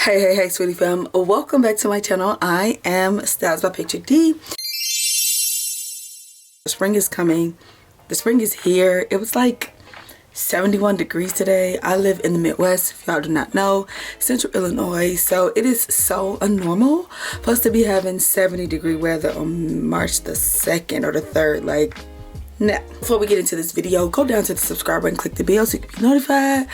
Hey, sweetie fam. Welcome back to my channel. I am Styles by Picture D. Spring is coming. The spring is here. It was like 71 degrees today. I live in the Midwest, if y'all do not know, Central Illinois. So it is so abnormal for us to be having 70-degree weather on March the 2nd or the 3rd. Like, nah. Before we get into this video, go down to the subscribe button, click the bell so you can be notified.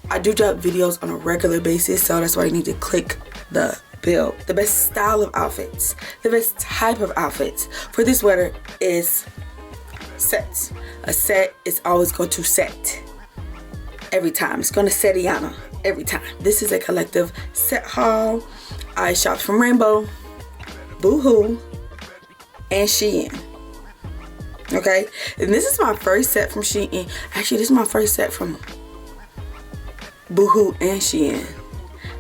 I do drop videos on a regular basis, so that's why you need to click the bell. The best style of outfits, the best type of outfits for this weather is sets. A set is always going to set every time. It's going to set Iana every time. This is a collective set haul. I shopped from Rainbow, Boohoo, and Shein. Okay, and this is my first set from Shein. Actually, this is my first set from Boohoo and Shein.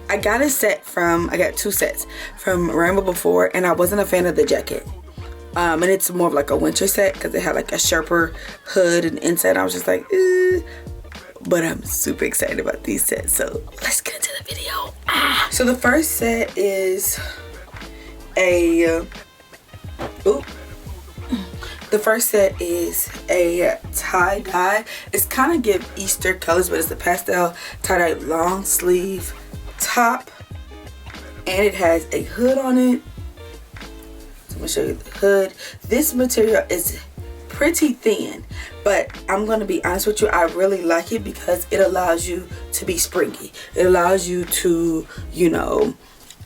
I got two sets from Rainbow before, and I wasn't a fan of the jacket. And it's more of like a winter set because it had like a sharper hood and inside. I was just like, eh. But I'm super excited about these sets, so let's get into the video. So the first set is a the first set is a tie-dye. It's kind of give Easter colors, but it's a pastel tie-dye long sleeve top, and it has a hood on it. So I'm gonna show you the hood. This material is pretty thin, but I'm gonna be honest with you, I really like it because it allows you to be springy. It allows you to, you know,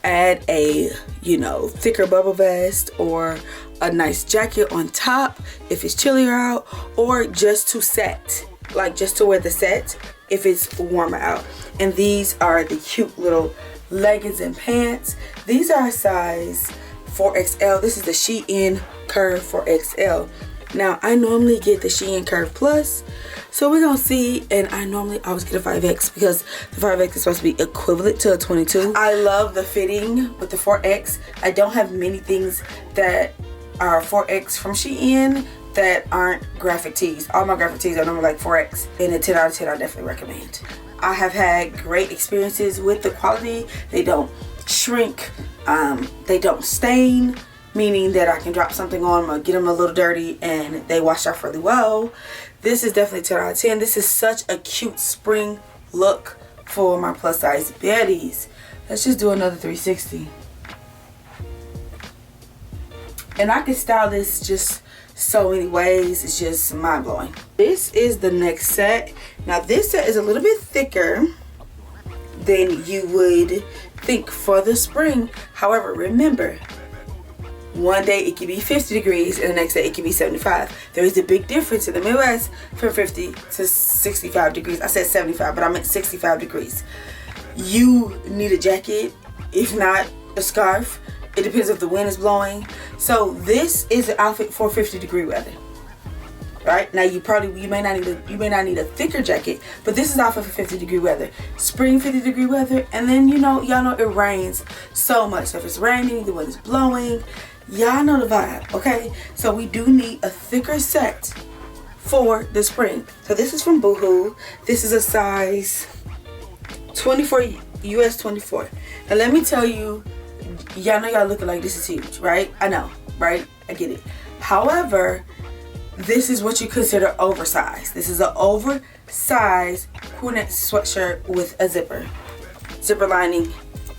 add a, you know, thicker bubble vest or a nice jacket on top if it's chillier out, or just to set, like just to wear the set if it's warmer out. And these are the cute little leggings and pants. These are size 4XL. This is the Shein Curve 4XL. Now I normally get the Shein Curve Plus, so we're gonna see. And I normally always get a 5X because the 5X is supposed to be equivalent to a 22. I love the fitting with the 4X. I don't have many things that are 4X from Shein that aren't graphic tees. All my graphic tees are normally like 4X, and a 10 out of 10 I definitely recommend. I have had great experiences with the quality. They don't shrink, they don't stain, meaning that I can drop something on them or get them a little dirty and they wash off really well. This is definitely 10 out of 10. This is such a cute spring look for my plus size baddies. Let's just do another 360. And I can style this just so many ways. It's just mind blowing. This is the next set. Now this set is a little bit thicker than you would think for the spring. However, remember, one day it can be 50 degrees and the next day it can be 75. There is a big difference in the Midwest from 50 to 65 degrees. I said 75, but I meant 65 degrees. You need a jacket, if not a scarf. It depends if the wind is blowing. So this is an outfit for 50-degree weather. Right? Now you may not need a thicker jacket, but this is outfit for 50-degree weather. Spring 50-degree weather, and then y'all know it rains so much. So if it's raining, the wind is blowing, y'all know the vibe, okay? So we do need a thicker set for the spring. So this is from Boohoo. This is a size 24, US 24. Now let me tell you, y'all know y'all looking like this is huge, right? I know, right? I get it. However, this is what you consider oversized. This is an oversized crew neck sweatshirt with a zipper lining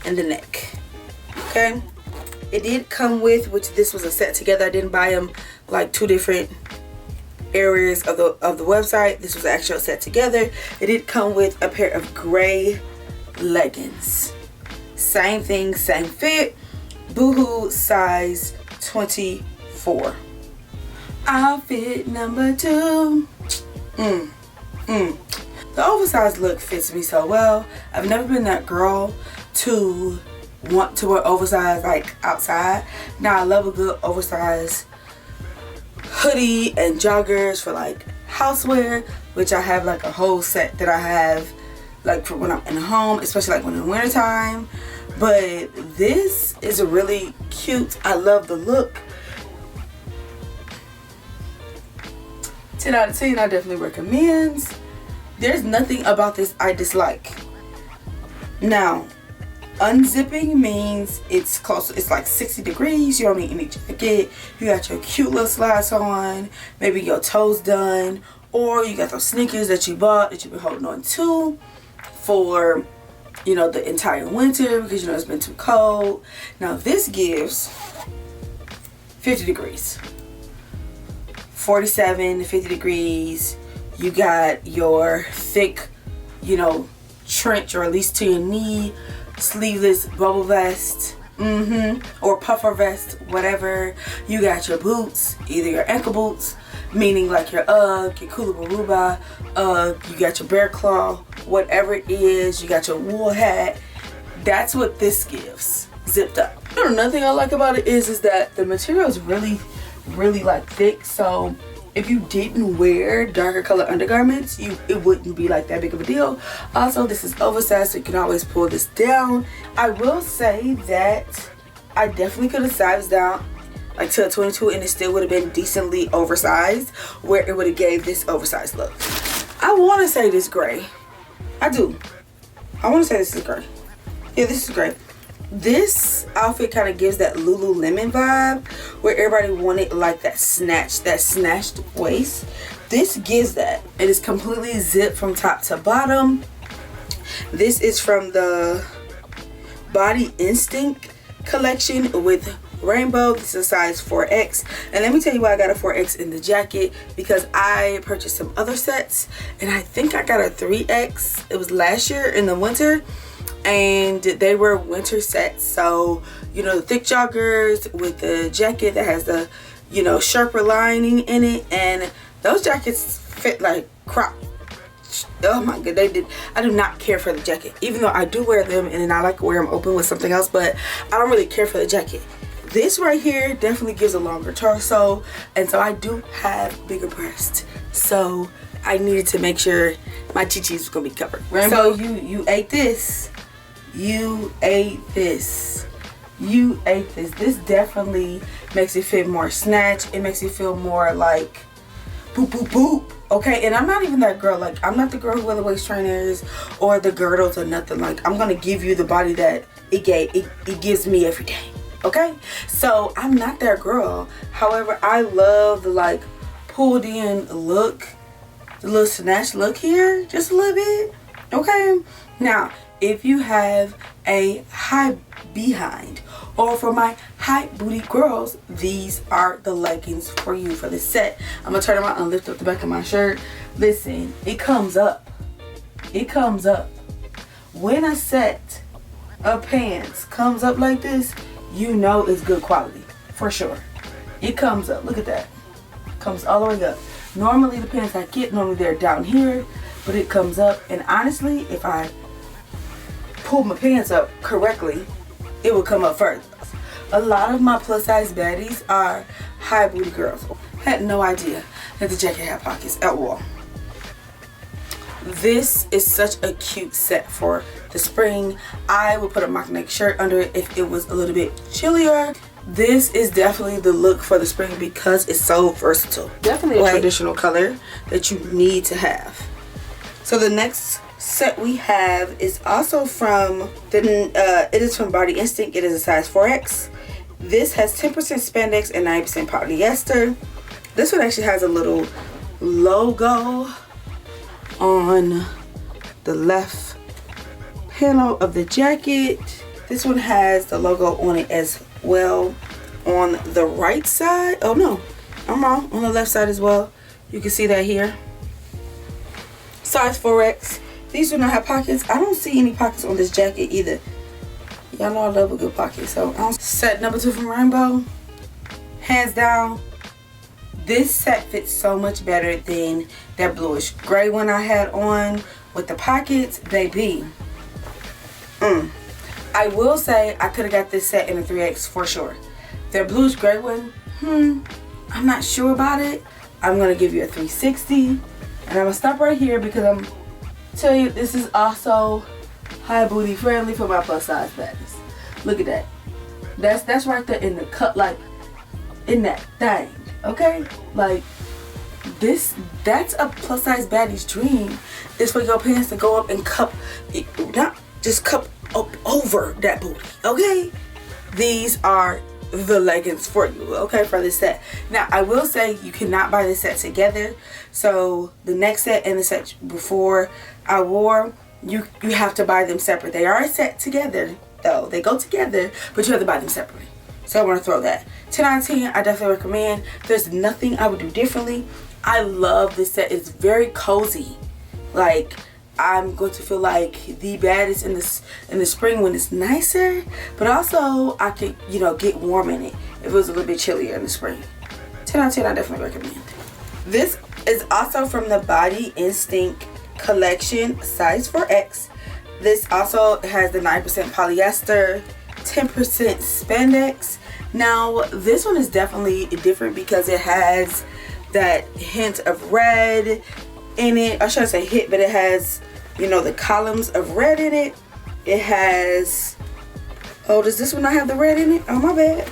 in the neck. Okay, it did come with, which this was a set together. I didn't buy them like two different areas of the website. This was an actual set together. It did come with a pair of gray leggings. Same thing, same fit. Boohoo size 24. Outfit number 2. The oversized look fits me so well. I've never been that girl to want to wear oversized like outside. Now I love a good oversized hoodie and joggers for like housewear, which I have like a whole set that I have like for when I'm in the home, especially like when in the winter time. But this is really cute. I love the look. 10 out of 10, I definitely recommend. There's nothing about this I dislike. Now, Unzipping means it's close, it's like 60 degrees. You don't need any jacket. You got your cute little slides on, maybe your toes done, or you got those sneakers that you bought that you've been holding on to for, you know, the entire winter because you know it's been too cold. Now this gives 50 degrees, 47 to 50 degrees. You got your thick, you know, trench or at least to your knee sleeveless bubble vest, or puffer vest, whatever. You got your boots, either your ankle boots, meaning like your UGG, your Kulabaruba UGG, you got your bear claw, whatever it is. You got your wool hat. That's what this gives, zipped up. Another thing I like about it is that the material is really like thick, so if you didn't wear darker color undergarments, it wouldn't be like that big of a deal. Also, this is oversized, so you can always pull this down. I will say that I definitely could have sized down like to a 22 and it still would have been decently oversized, where it would have gave this oversized look. I want to say this gray. I do. I want to say this is gray. Yeah, this is gray. This outfit kind of gives that Lululemon vibe, where everybody wanted like that snatched waist. This gives that. It is completely zipped from top to bottom. This is from the Body Instinct collection with rainbow. This is a size 4X, and let me tell you why I got a 4X in the jacket, because I purchased some other sets and I think I got a 3X. It was last year in the winter, and they were winter sets, so you know, the thick joggers with the jacket that has the, you know, Sherpa lining in it, and those jackets fit like crop. Oh my god, they did. I do not care for the jacket, even though I do wear them and I like to wear them open with something else, but I don't really care for the jacket. This right here definitely gives a longer torso, and so I do have bigger breasts, so I needed to make sure my chichis was gonna be covered. Rainbow, so you ate this. You ate this. You ate this. This definitely makes it fit more snatched. It makes it feel more like boop boop boop. Okay, and I'm not even that girl. Like, I'm not the girl who wear the waist trainers or the girdles or nothing. Like, I'm gonna give you the body that it gives me every day. Okay, so I'm not that girl. However, I love the like pulled in look, the little snatch look here, just a little bit. Okay, now if you have a high behind, or for my high booty girls, these are the leggings for you for this set. I'm gonna turn around and lift up the back of my shirt. Listen, it comes up. It comes up. When a set of pants comes up like this, you know it's good quality, for sure. It comes up, look at that. Comes all the way up. Normally the pants I get, normally they're down here, but it comes up, and honestly, if I pull my pants up correctly, it will come up further. A lot of my plus size baddies are high booty girls. Had no idea that the jacket had pockets at all. This is such a cute set for the spring. I would put a mock neck shirt under it if it was a little bit chillier. This is definitely the look for the spring because it's so versatile. Definitely a traditional color that you need to have. So the next set we have is also from it is from Body Instinct. It is a size 4X. This has 10% spandex and 9% polyester. This one actually has a little logo on the left panel of the jacket. This one has the logo on it as well on the right side. Oh no, I'm wrong. On the left side as well. You can see that here. Size 4X. These do not have pockets. I don't see any pockets on this jacket either. Y'all know I love a good pocket. So set number 2 from Rainbow. Hands down, this set fits so much better than that bluish gray one I had on with the pockets, baby. I will say I could have got this set in a 3X for sure. That bluish gray one, I'm not sure about it. I'm gonna give you a 360, and I'm gonna stop right here because I'm tell you this is also high booty friendly for my plus size baddies. Look at that. That's right there in the cut, like in that thing. Okay, like this, that's a plus size baddie's dream, is for your pants to go up and cup, not just cup up over that booty, okay? These are the leggings for you, okay, for this set. Now, I will say you cannot buy this set together. So the next set and the set before I wore, you have to buy them separate. They are set together, though. They go together, but you have to buy them separately. So I want to throw that. 10 out of 10, I definitely recommend. There's nothing I would do differently. I love this set. It's very cozy. Like, I'm going to feel like the baddest in the spring when it's nicer, but also I could, you know, get warm in it if it was a little bit chillier in the spring. 10 out of 10, I definitely recommend. This is also from the Body Instinct collection, size 4X. This also has the 9% polyester, 10% spandex. Now, this one is definitely different because it has that hint of red in it. I shouldn't say hit, but it has, you know, the columns of red in it. It has, oh, does this one not have the red in it? Oh, my bad.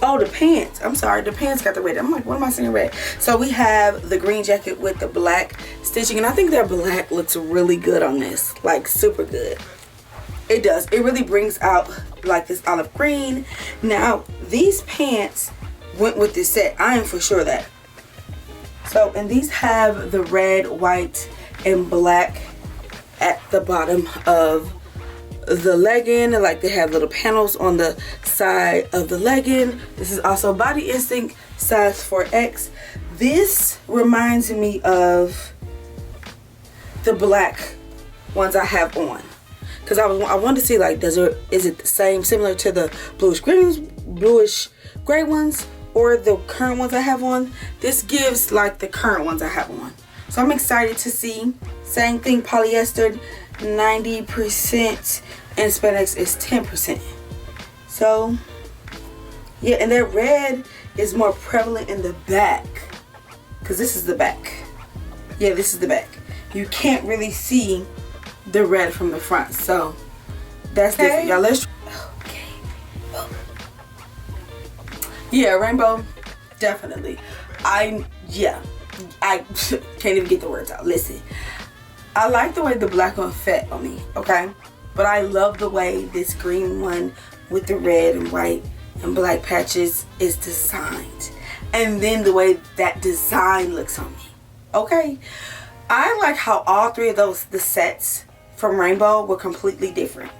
Oh, the pants. I'm sorry, the pants got the red. I'm like, what am I saying red? So we have the green jacket with the black stitching, and I think that black looks really good on this, like super good. It does. It really brings out like this olive green. Now, these pants went with this set. I am for sure of that. So, and these have the red, white, and black at the bottom of the legging. Like, they have little panels on the side of the legging. This is also Body Instinct size 4X. This reminds me of the black ones I have on, because I wanted to see, like, is it the same, similar to the bluish gray ones, or the current ones I have on. This gives like the current ones I have on. So I'm excited to see. Same thing, polyester 90% and spandex is 10%. So yeah, and that red is more prevalent in the back, because this is the back. Yeah, this is the back. You can't really see the red from the front, so that's different, y'all. Let's yeah, rainbow, definitely. I can't even get the words out. Listen, I like the way the black one fit on me, okay? But I love the way this green one with the red and white and black patches is designed. And then the way that design looks on me, okay? I like how all three of the sets from Rainbow were completely different.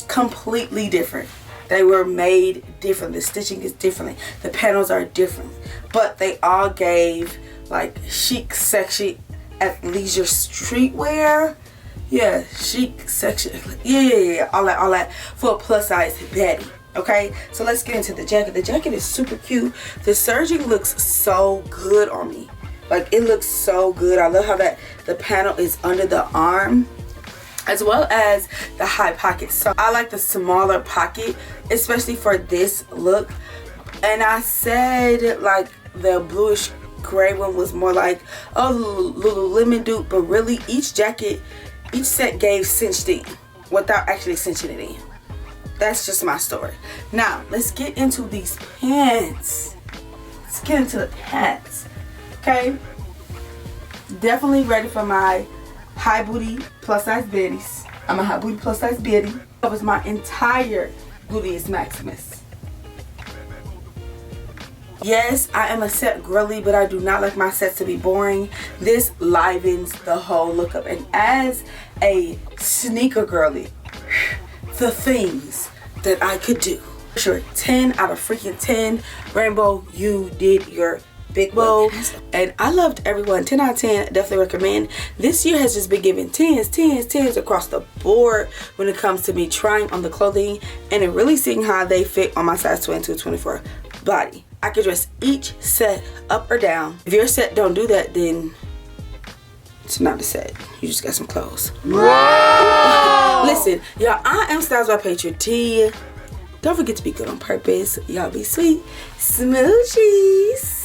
Completely different. They were made different. The stitching is different. The panels are different. But they all gave like chic, sexy, athleisure streetwear. Yeah, chic, sexy. Yeah. All that for a plus size baddie. Okay, so let's get into the jacket. The jacket is super cute. The serging looks so good on me. Like, it looks so good. I love how the panel is under the arm, as well as the high pocket. So I like the smaller pocket, especially for this look. And I said like the bluish gray one was more like, oh, Lululemon dupe, but really each set gave cinched in without actually cinching it in. That's just my story. Now let's get into these pants. Let's get into the pants. Okay, definitely ready for my high booty plus size biddies. I'm a high booty plus size biddy. That was my entire gluteus maximus. Yes, I am a set girly, but I do not like my sets to be boring. This livens the whole look up. And as a sneaker girly, the things that I could do. Sure, 10 out of freaking 10. Rainbow, you did your big bow, and I loved everyone. 10 out of 10, definitely recommend. This year has just been giving 10s across the board when it comes to me trying on the clothing and then really seeing how they fit on my size 22, 24 body. I could dress each set up or down. If your set don't do that, then it's not a set. You just got some clothes. Whoa! Listen, y'all, I am Styles by Patriot T. Don't forget to be good on purpose. Y'all be sweet. Smoochies.